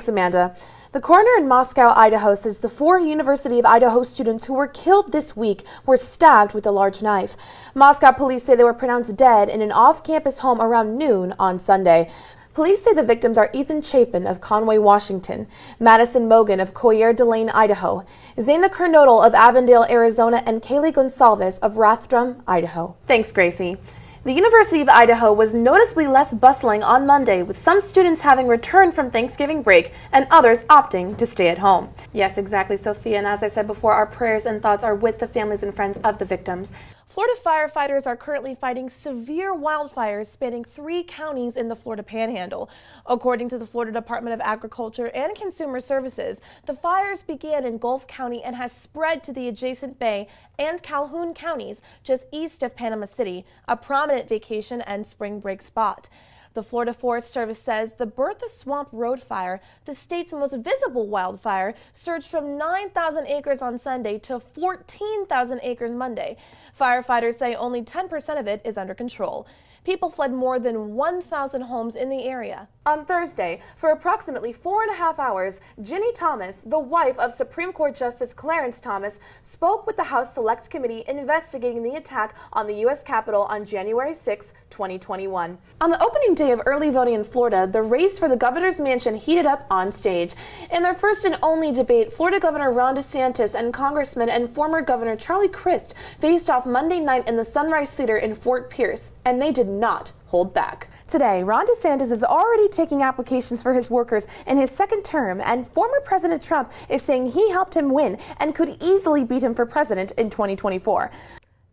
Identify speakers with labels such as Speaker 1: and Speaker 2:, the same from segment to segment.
Speaker 1: Thanks, Amanda. The coroner in Moscow, Idaho says the 4 University of Idaho students who were killed this week were stabbed with a large knife. Moscow police say they were pronounced dead in an off-campus home around noon on Sunday. Police say the victims are Ethan Chapin of Conway, Washington, Madison Mogan of Coeur d'Alene, Idaho, Zayna Kernodle of Avondale, Arizona, and Kaylee Gonsalves of Rathdrum, Idaho. Thanks, Gracie. The University of Idaho was noticeably less bustling on Monday, with some students having returned from Thanksgiving break and others opting to stay at home. Yes, exactly, Sophia, and as I said before, our prayers and thoughts are with the families and friends of the victims. Florida firefighters are currently fighting severe wildfires spanning 3 counties in the Florida Panhandle. According to the Florida Department of Agriculture and Consumer Services, the fires began in Gulf County and has spread to the adjacent Bay and Calhoun counties just east of Panama City, a prominent vacation and spring break spot. The Florida Forest Service says the Bertha Swamp Road fire, the state's most visible wildfire, surged from 9,000 acres on Sunday to 14,000 acres Monday. Firefighters say only 10% of it is under control. People fled more than 1,000 homes in the area. On Thursday, for approximately 4.5 hours, Ginny Thomas, the wife of Supreme Court Justice Clarence Thomas, spoke with the House Select Committee investigating the attack on the U.S. Capitol on January 6, 2021. On the opening day of early voting in Florida, the race for the governor's mansion heated up on stage. In their first and only debate, Florida Governor Ron DeSantis and Congressman and former Governor Charlie Crist faced off Monday night in the Sunrise Theater in Fort Pierce, and they did not hold back. Today, Ron DeSantis is already taking applications for his workers in his second term, and former President Trump is saying he helped him win and could easily beat him for president in 2024.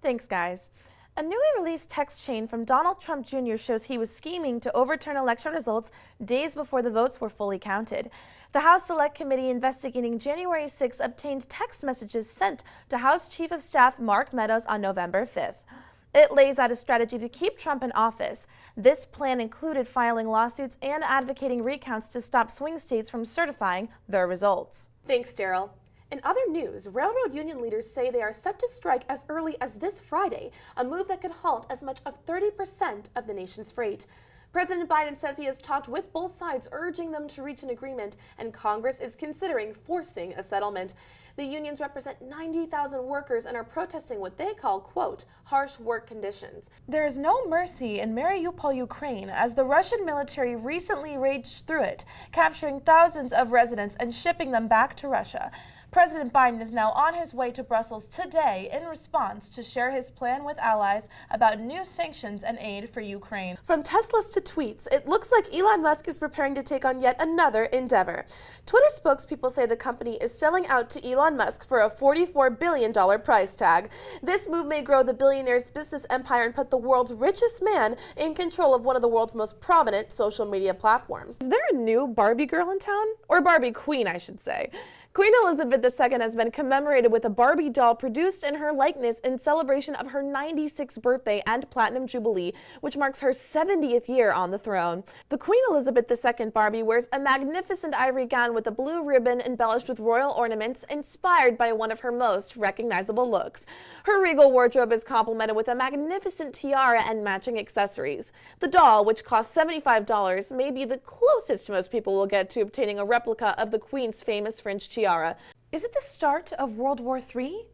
Speaker 1: Thanks, guys. A newly released text chain from Donald Trump Jr. shows he was scheming to overturn election results days before the votes were fully counted. The House Select Committee investigating January 6 obtained text messages sent to House Chief of Staff Mark Meadows on November 5th. It lays out a strategy to keep Trump in office. This plan included filing lawsuits and advocating recounts to stop swing states from certifying their results. Thanks, Daryl. In other news, railroad union leaders say they are set to strike as early as this Friday, a move that could halt as much of 30% of the nation's freight. President Biden says he has talked with both sides, urging them to reach an agreement, and Congress is considering forcing a settlement. The unions represent 90,000 workers and are protesting what they call, quote, harsh work conditions. There is no mercy in Mariupol, Ukraine, as the Russian military recently raged through it, capturing thousands of residents and shipping them back to Russia. President Biden is now on his way to Brussels today in response to share his plan with allies about new sanctions and aid for Ukraine. From Teslas to tweets, it looks like Elon Musk is preparing to take on yet another endeavor. Twitter spokespeople say the company is selling out to Elon Musk for a $44 billion price tag. This move may grow the billionaire's business empire and put the world's richest man in control of one of the world's most prominent social media platforms. Is there a new Barbie girl in town? Or Barbie queen, I should say. Queen Elizabeth II has been commemorated with a Barbie doll produced in her likeness in celebration of her 96th birthday and Platinum Jubilee, which marks her 70th year on the throne. The Queen Elizabeth II Barbie wears a magnificent ivory gown with a blue ribbon embellished with royal ornaments inspired by one of her most recognizable looks. Her regal wardrobe is complemented with a magnificent tiara and matching accessories. The doll, which costs $75, may be the closest most people will get to obtaining a replica of the Queen's famous French tiara. Is it the start of World War III?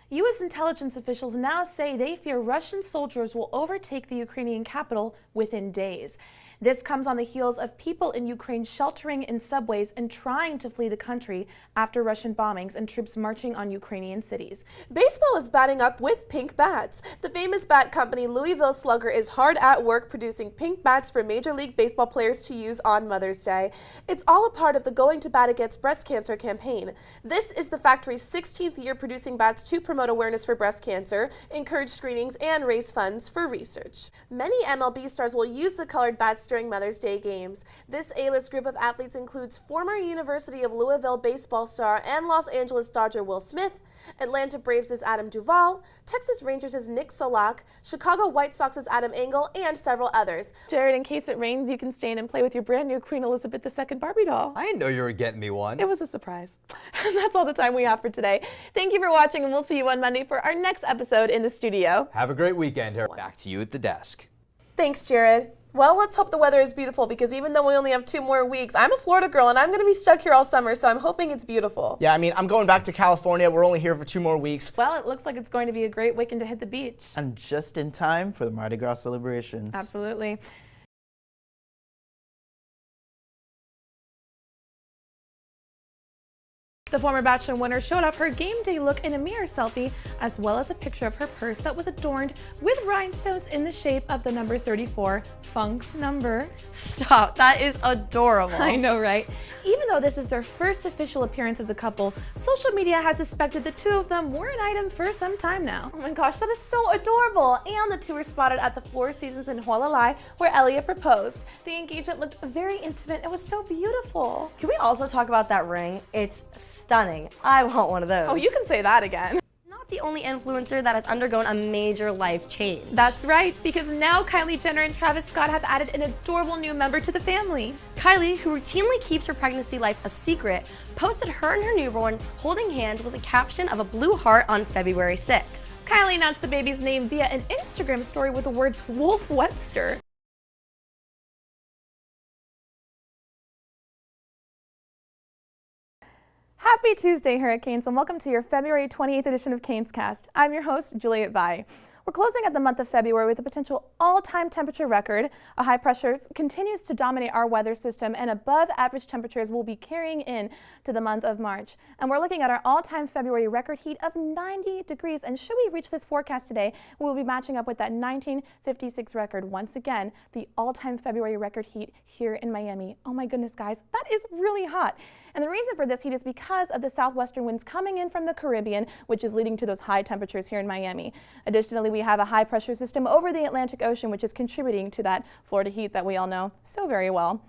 Speaker 1: U.S. intelligence officials now say they fear Russian soldiers will overtake the Ukrainian capital within days. This comes on the heels of people in Ukraine sheltering in subways and trying to flee the country after Russian bombings and troops marching on Ukrainian cities. Baseball is batting up with pink bats. The famous bat company Louisville Slugger is hard at work producing pink bats for Major League Baseball players to use on Mother's Day. It's all a part of the Going to Bat Against Breast Cancer campaign. This is the factory's 16th year producing bats to promote awareness for breast cancer, encourage screenings, and raise funds for research. Many MLB stars will use the colored bats during Mother's Day games. This A-list group of athletes includes former University of Louisville baseball star and Los Angeles Dodger Will Smith, Atlanta Braves' Adam Duvall, Texas Rangers' Nick Solak, Chicago White Sox' Adam Engel, and several others. Jared, in case it rains, you can stay in and play with your brand new Queen Elizabeth II Barbie doll.
Speaker 2: I didn't know you were getting me one.
Speaker 1: It was a surprise. And that's all the time we have for today. Thank you for watching, and we'll see you on Monday for our next episode in the studio.
Speaker 2: Have a great weekend. Back to you at the desk.
Speaker 1: Thanks, Jared. Well, let's hope the weather is beautiful because even though we only have 2 more weeks, I'm a Florida girl and I'm going to be stuck here all summer, so I'm hoping it's beautiful.
Speaker 2: Yeah, I mean, I'm going back to California. We're only here for 2 more weeks.
Speaker 1: Well, it looks like it's going to be a great weekend to hit the beach.
Speaker 2: And just in time for the Mardi Gras celebrations.
Speaker 1: Absolutely. The former Bachelor winner showed off her game day look in a mirror selfie, as well as a picture of her purse that was adorned with rhinestones in the shape of the number 34, Funk's number.
Speaker 3: Stop, that is adorable.
Speaker 1: I know, right? Even though this is their first official appearance as a couple, social media has suspected the two of them were an item for some time now. Oh my gosh, that is so adorable. And the two were spotted at the Four Seasons in Valle, where Elliot proposed. The engagement looked very intimate. It was so beautiful.
Speaker 3: Can we also talk about that ring? It's stunning. I want one of those.
Speaker 1: Oh, you can say that again.
Speaker 3: Not the only influencer that has undergone a major life change.
Speaker 1: That's right, because now Kylie Jenner and Travis Scott have added an adorable new member to the family.
Speaker 3: Kylie, who routinely keeps her pregnancy life a secret, posted her and her newborn holding hands with a caption of a blue heart on February 6th.
Speaker 1: Kylie announced the baby's name via an Instagram story with the words Wolf Webster. Happy Tuesday, Hurricanes, and welcome to your February 28th edition of Canes Cast. I'm your host, Juliette Valle. We're closing out the month of February with a potential all-time temperature record. A high pressure continues to dominate our weather system, and above average temperatures will be carrying in to the month of March. And we're looking at our all-time February record heat of 90 degrees. And should we reach this forecast today, we'll be matching up with that 1956 record once again, the all-time February record heat here in Miami. Oh my goodness, guys, that is really hot. And the reason for this heat is because of the southwestern winds coming in from the Caribbean, which is leading to those high temperatures here in Miami. Additionally, we have a high pressure system over the Atlantic Ocean, which is contributing to that Florida heat that we all know so very well.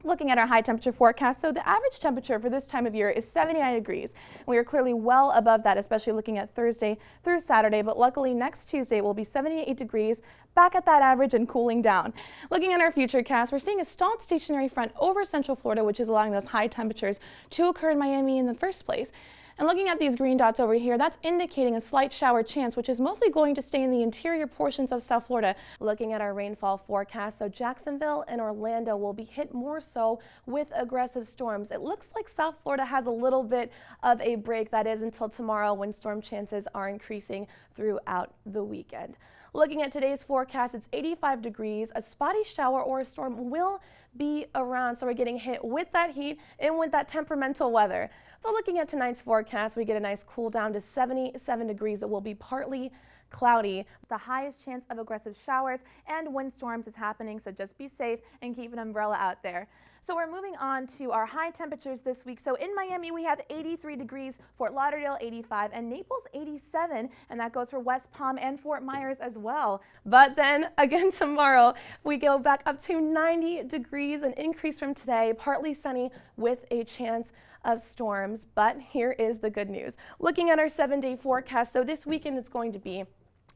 Speaker 1: Looking at our high temperature forecast, so the average temperature for this time of year is 79 degrees. We are clearly well above that, especially looking at Thursday through Saturday, but luckily next Tuesday will be 78 degrees, back at that average and cooling down. Looking at our future cast, we're seeing a stalled stationary front over central Florida, which is allowing those high temperatures to occur in Miami in the first place. And looking at these green dots over here, that's indicating a slight shower chance, which is mostly going to stay in the interior portions of South Florida. Looking at our rainfall forecast, so Jacksonville and Orlando will be hit more so with aggressive storms. It looks like South Florida has a little bit of a break, that is until tomorrow, when storm chances are increasing throughout the weekend. Looking at today's forecast, it's 85 degrees. A spotty shower or a storm will be around, so we're getting hit with that heat and with that temperamental weather. But looking at tonight's forecast, we get a nice cool down to 77 degrees. It will be partly cloudy. The highest chance of aggressive showers and windstorms is happening, so just be safe and keep an umbrella out there. So we're moving on to our high temperatures this week. So in Miami, we have 83 degrees, Fort Lauderdale 85, and Naples 87, and that goes for West Palm and Fort Myers as well. But then again tomorrow, we go back up to 90 degrees, an increase from today, partly sunny with a chance of storms. But here is the good news. Looking at our 7-day forecast, so this weekend it's going to be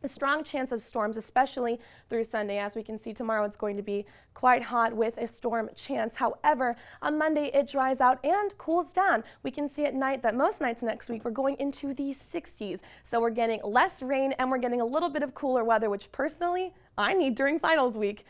Speaker 1: a strong chance of storms, especially through Sunday. As we can see tomorrow, it's going to be quite hot with a storm chance. However, on Monday, it dries out and cools down. We can see at night that most nights next week, we're going into the 60s. So we're getting less rain and we're getting a little bit of cooler weather, which personally I need during finals week.